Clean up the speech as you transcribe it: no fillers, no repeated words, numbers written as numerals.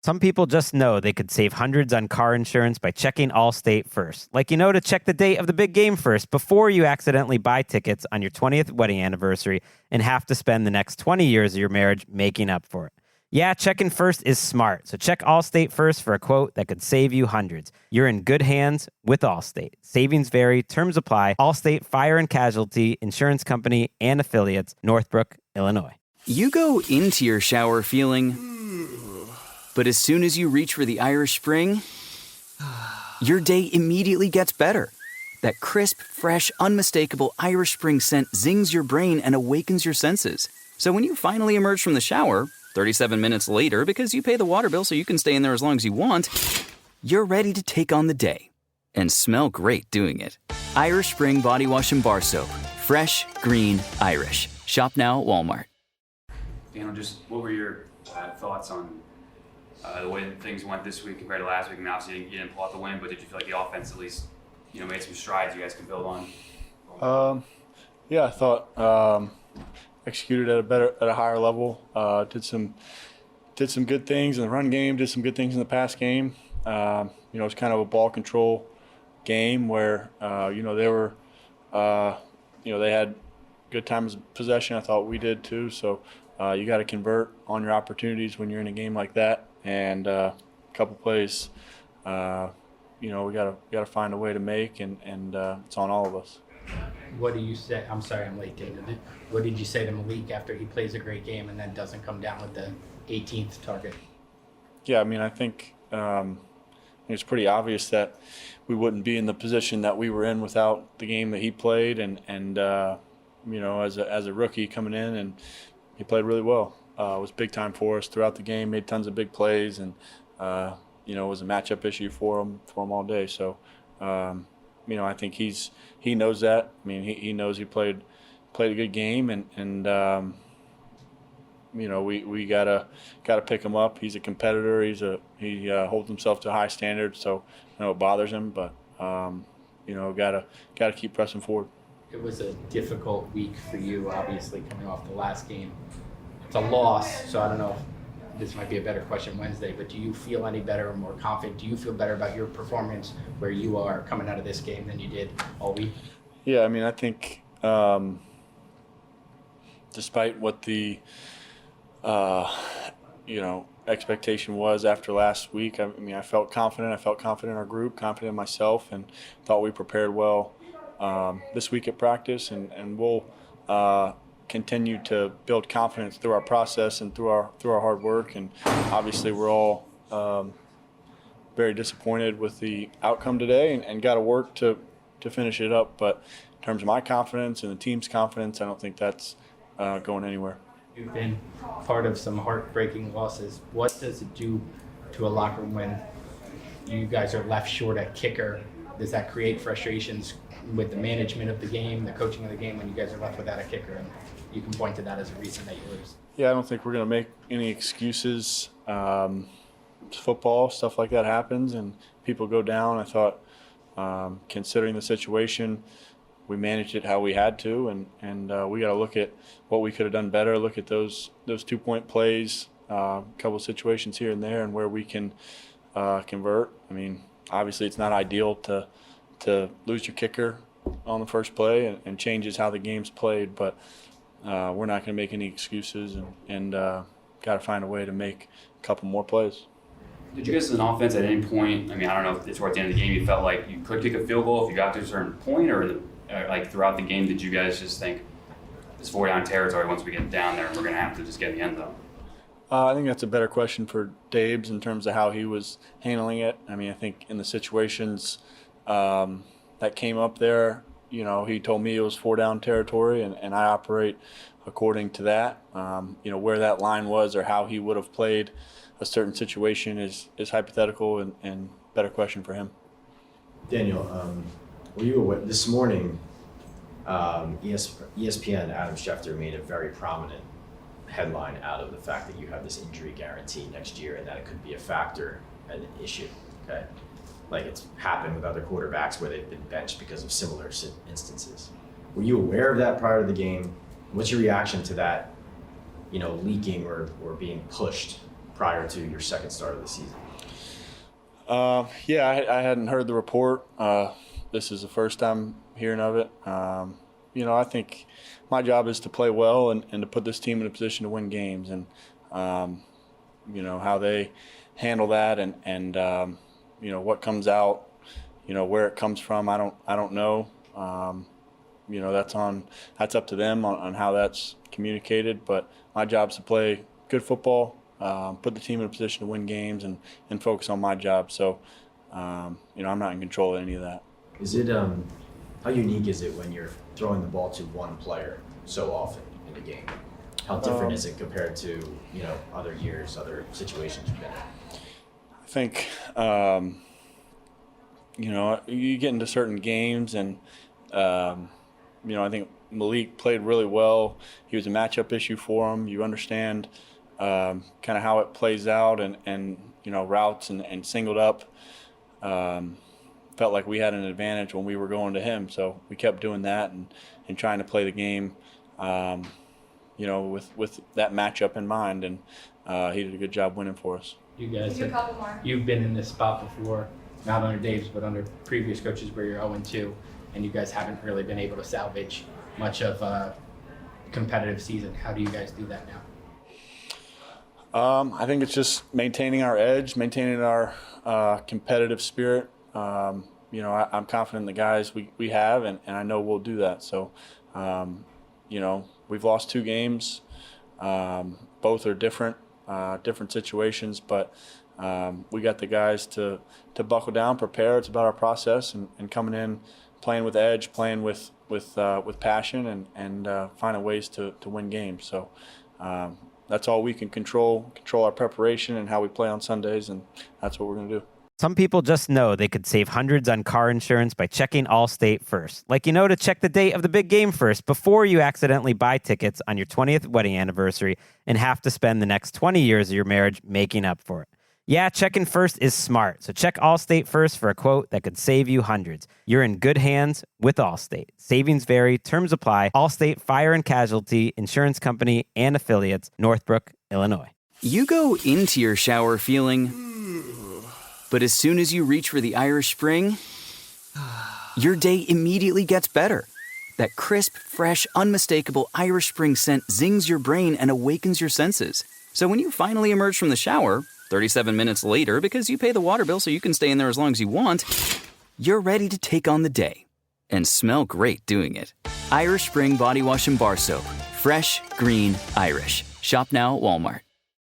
Some people just know they could save hundreds on car insurance by checking Allstate first. Like, to check the date of the big game first before you accidentally buy tickets on your 20th wedding anniversary and have to spend the next 20 years of your marriage making up for it. Yeah, checking first is smart. So check Allstate first for a quote that could save you hundreds. You're in good hands with Allstate. Savings vary. Terms apply. Allstate Fire and Casualty Insurance Company and Affiliates, Northbrook, Illinois. You go into your shower feeling... But as soon as you reach for the Irish Spring, your day immediately gets better. That crisp, fresh, unmistakable Irish Spring scent zings your brain and awakens your senses. So when you finally emerge from the shower, 37 minutes later, because you pay the water bill so you can stay in there as long as you want, you're ready to take on the day. And smell great doing it. Irish Spring Body Wash and Bar Soap. Fresh, green, Irish. Shop now at Walmart. Daniel, just what were your thoughts on the way that things went this week compared to last week? I mean, obviously you didn't pull out the win, but did you feel like the offense at least, made some strides you guys could build on? Yeah, I thought executed at a higher level. Did some good things in the run game. Did some good things in the pass game. It's kind of a ball control game where they were they had good times of possession. I thought we did too. So you got to convert on your opportunities when you're in a game like that. And a couple plays, we got to find a way to make, and it's on all of us. What do you say? I'm sorry, I'm late, David. What did you say to Malik after he plays a great game and then doesn't come down with the 18th target? Yeah, I mean, I think it's pretty obvious that we wouldn't be in the position that we were in without the game that he played, and as a rookie coming in, and he played really well. It was big time for us throughout the game. Made tons of big plays, and it was a matchup issue for him all day. So, I think he knows that. I mean, he knows he played a good game, and we gotta pick him up. He's a competitor. He holds himself to a high standard. So I know it bothers him, but gotta keep pressing forward. It was a difficult week for you, obviously, coming off the last game. It's a loss, so I don't know if this might be a better question Wednesday, but do you feel any better or more confident? Do you feel better about your performance where you are coming out of this game than you did all week? Yeah, I mean, I think despite what the expectation was after last week, I felt confident. I felt confident in our group, confident in myself, and thought we prepared well this week at practice, and we'll continue to build confidence through our process and through our hard work. And obviously we're all very disappointed with the outcome today, and got to work to finish it up. But in terms of my confidence and the team's confidence, I don't think that's going anywhere. You've been part of some heartbreaking losses. What does it do to a locker room when you guys are left short at kicker? Does that create frustrations with the management of the game, the coaching of the game, when you guys are left without a kicker, and you can point to that as a reason that you lose? Yeah, I don't think we're going to make any excuses. It's football, stuff like that happens, and people go down. I thought, considering the situation, we managed it how we had to, and we got to look at what we could have done better, look at those 2-point plays, a couple of situations here and there, and where we can convert. I mean, obviously it's not ideal to lose your kicker on the first play, and changes how the game's played, but we're not going to make any excuses, and got to find a way to make a couple more plays. Did you guys as an offense at any point, I mean, I don't know if it's towards the end of the game, you felt like you could kick a field goal if you got to a certain point, or like throughout the game, did you guys just think it's 4-down territory, once we get down there, we're going to have to just get in the end zone? I think that's a better question for Dabes in terms of how he was handling it. I mean, I think in the situations that came up there, he told me it was 4-down territory, and I operate according to that. Where that line was or how he would have played a certain situation is hypothetical, and better question for him. Daniel, were you aware this morning? ESPN Adam Schefter made a very prominent headline out of the fact that you have this injury guarantee next year, and that it could be a factor and an issue. Okay, like it's happened with other quarterbacks where they've been benched because of similar instances. Were you aware of that prior to the game? What's your reaction to that? Leaking or being pushed prior to your second start of the season? Yeah, I hadn't heard the report. This is the first time hearing of it. I think my job is to play well and to put this team in a position to win games. And, how they handle that and what comes out, where it comes from, I don't know. That's up to them on how that's communicated. But my job is to play good football, put the team in a position to win games and focus on my job. So, I'm not in control of any of that. Is it how unique is it when you're throwing the ball to one player so often in a game? How different is it compared to other years, other situations you've been in? I think you get into certain games and I think Malik played really well. He was a matchup issue for him. You understand kind of how it plays out and routes and singled up. Felt like we had an advantage when we were going to him, so we kept doing that and trying to play the game, with that matchup in mind, and he did a good job winning for us. You guys, you've been in this spot before, not under Dave's, but under previous coaches where you're 0-2, and you guys haven't really been able to salvage much of a competitive season. How do you guys do that now? I think it's just maintaining our edge, maintaining our competitive spirit. I'm confident in the guys we have, and I know we'll do that. So, we've lost 2 games. Both are different situations, but we got the guys to buckle down, prepare. It's about our process and coming in, playing with edge, playing with passion, and finding ways to win games. So that's all we can control our preparation and how we play on Sundays, and that's what we're going to do. Some people just know they could save hundreds on car insurance by checking Allstate first. Like to check the date of the big game first before you accidentally buy tickets on your 20th wedding anniversary and have to spend the next 20 years of your marriage making up for it. Yeah, checking first is smart, so check Allstate first for a quote that could save you hundreds. You're in good hands with Allstate. Savings vary, terms apply. Allstate Fire and Casualty Insurance Company and Affiliates, Northbrook, Illinois. You go into your shower feeling... But as soon as you reach for the Irish Spring, your day immediately gets better. That crisp, fresh, unmistakable Irish Spring scent zings your brain and awakens your senses. So when you finally emerge from the shower, 37 minutes later, because you pay the water bill so you can stay in there as long as you want, you're ready to take on the day. And smell great doing it. Irish Spring Body Wash and Bar Soap. Fresh, green, Irish. Shop now at Walmart.